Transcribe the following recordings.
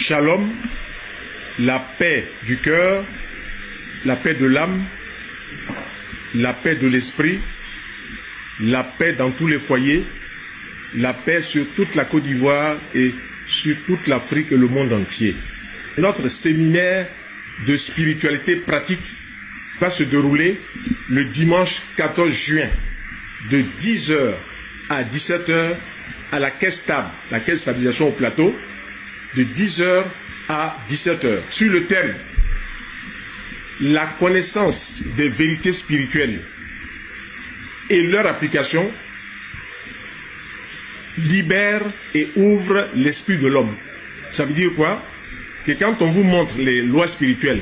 shalom, la paix du cœur, la paix de l'âme, la paix de l'esprit, la paix dans tous les foyers, la paix sur toute la Côte d'Ivoire et sur toute l'Afrique et le monde entier. Notre séminaire de spiritualité pratique va se dérouler le dimanche 14 juin de 10h à 17h à la caisse table, la caisse stabilisation au plateau, de 10h à 17h, sur le thème la connaissance des vérités spirituelles et leur application libère et ouvre l'esprit de l'homme. Ça veut dire quoi? Que quand on vous montre les lois spirituelles,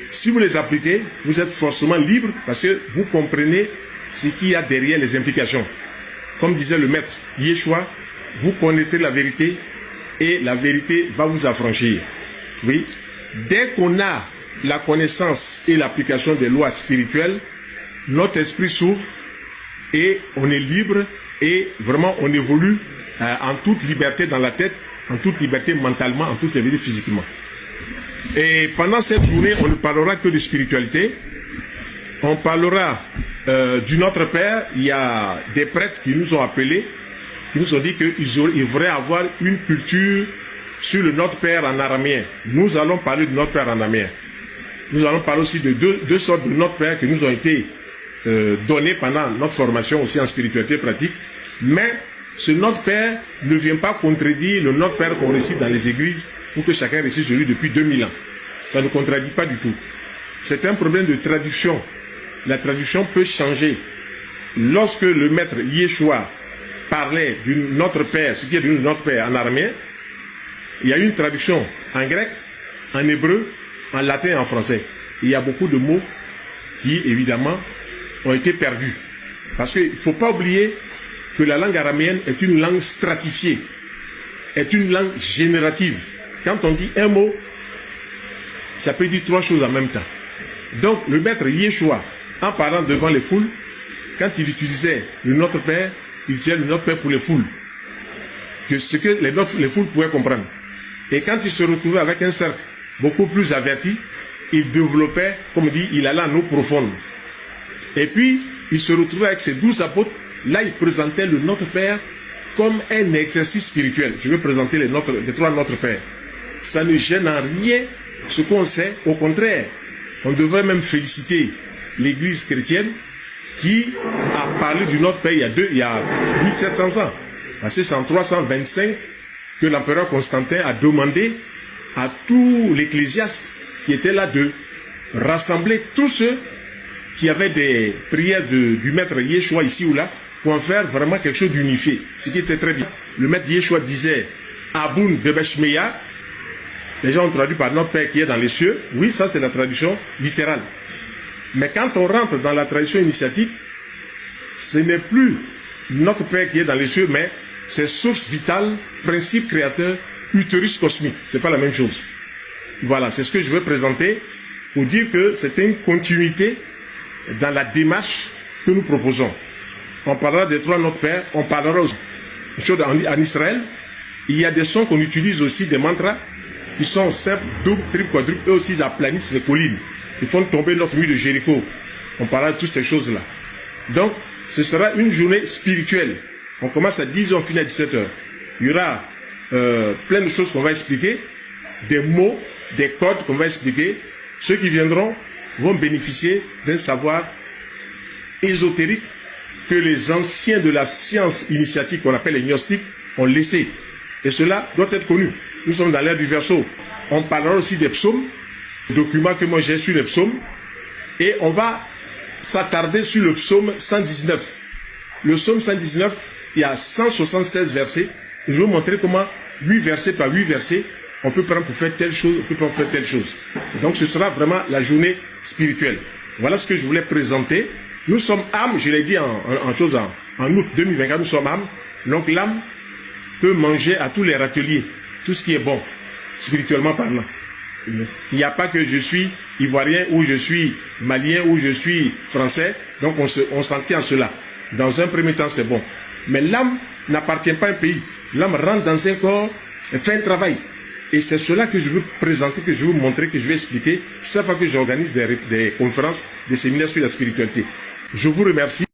si vous les appliquez, vous êtes forcément libre parce que vous comprenez ce qu'il y a derrière les implications. Comme disait le maître Yeshua, vous connaîtrez la vérité et la vérité va vous affranchir. Oui. Dès qu'on a la connaissance et l'application des lois spirituelles, notre esprit s'ouvre et on est libre et vraiment on évolue en toute liberté dans la tête, en toute liberté mentalement, en toute liberté physiquement. Et pendant cette journée, on ne parlera que de spiritualité. On parlera du Notre Père. Il y a des prêtres qui nous ont appelés, qui nous ont dit qu'ils voudraient avoir une culture sur le Notre Père en araméen. Nous allons parler du Notre Père en araméen. Nous allons parler aussi de deux sortes de Notre Père qui nous ont été donnés pendant notre formation aussi en spiritualité pratique. Mais ce Notre Père ne vient pas contredire le Notre Père qu'on récite dans les églises pour que chacun récite celui depuis 2000 ans. Ça ne contredit pas du tout. C'est un problème de traduction. La traduction peut changer. Lorsque le maître Yeshua parlait du Notre Père, ce qui est du Notre Père en araméen, il y a une traduction en grec, en hébreu, en latin et en français. Il y a beaucoup de mots qui, évidemment, ont été perdus. Parce qu'il ne faut pas oublier que la langue araméenne est une langue stratifiée, est une langue générative. Quand on dit un mot, ça peut dire trois choses en même temps. Donc, le maître Yeshua, en parlant devant les foules, quand il utilisait le Notre Père, il utilisait le Notre Père pour les foules. Que ce que les foules pouvaient comprendre. Et quand il se retrouvait avec un cercle beaucoup plus averti, il développait, comme on dit, il allait en eau profonde. Et puis, il se retrouvait avec ses 12 apôtres. Là, il présentait le Notre Père comme un exercice spirituel. Je vais présenter les trois Notre Père. Ça ne gêne en rien ce qu'on sait. Au contraire, on devrait même féliciter l'Église chrétienne qui a parlé du Notre Père il y a 1700 ans. Parce que c'est en 325 que l'empereur Constantin a demandé à tous les ecclésiastes qui étaient là de rassembler tous ceux qui avaient des prières du maître Yeshua ici ou là pour en faire vraiment quelque chose d'unifié. Ce qui était très bien. Le maître Yeshua disait Aboun de Beshmeya. Les gens ont traduit par Notre Père qui est dans les cieux. Oui, ça c'est la traduction littérale. Mais quand on rentre dans la tradition initiatique, ce n'est plus Notre Père qui est dans les cieux, mais c'est source vitale, principe créateur, utérus cosmique. C'est pas la même chose. Voilà, c'est ce que je veux présenter pour dire que c'est une continuité dans la démarche que nous proposons. On parlera des trois Notre Père, on parlera aussi en Israël. Il y a des sons qu'on utilise aussi, des mantras, qui sont simples, doubles, triples, quadruples. Eux aussi, ils aplanissent les collines. Ils font tomber notre mur de Jéricho. On parlera de toutes ces choses-là. Donc, ce sera une journée spirituelle. On commence à 10h, on finit à 17h. Il y aura plein de choses qu'on va expliquer, des mots, des codes qu'on va expliquer. Ceux qui viendront vont bénéficier d'un savoir ésotérique que les anciens de la science initiatique, qu'on appelle les gnostiques, ont laissé. Et cela doit être connu. Nous sommes dans l'ère du Verseau. On parlera aussi des psaumes, documents que moi j'ai sur les psaumes, et on va s'attarder sur le psaume 119. Le psaume 119, il y a 176 versets. Je vais vous montrer comment 8 versets par 8 versets, on peut prendre pour faire telle chose, on peut prendre pour faire telle chose. Donc ce sera vraiment la journée spirituelle. Voilà ce que je voulais présenter. Nous sommes âmes, je l'ai dit en août 2024, nous sommes âmes. Donc l'âme peut manger à tous les râteliers, tout ce qui est bon, spirituellement parlant. Il n'y a pas que je suis ivoirien ou je suis malien ou je suis français, donc on s'en tient à cela. Dans un premier temps, c'est bon. Mais l'âme n'appartient pas à un pays. L'âme rentre dans un corps et fait un travail. Et c'est cela que je veux présenter, que je veux montrer, que je veux expliquer chaque fois que j'organise des conférences, des séminaires sur la spiritualité. Je vous remercie.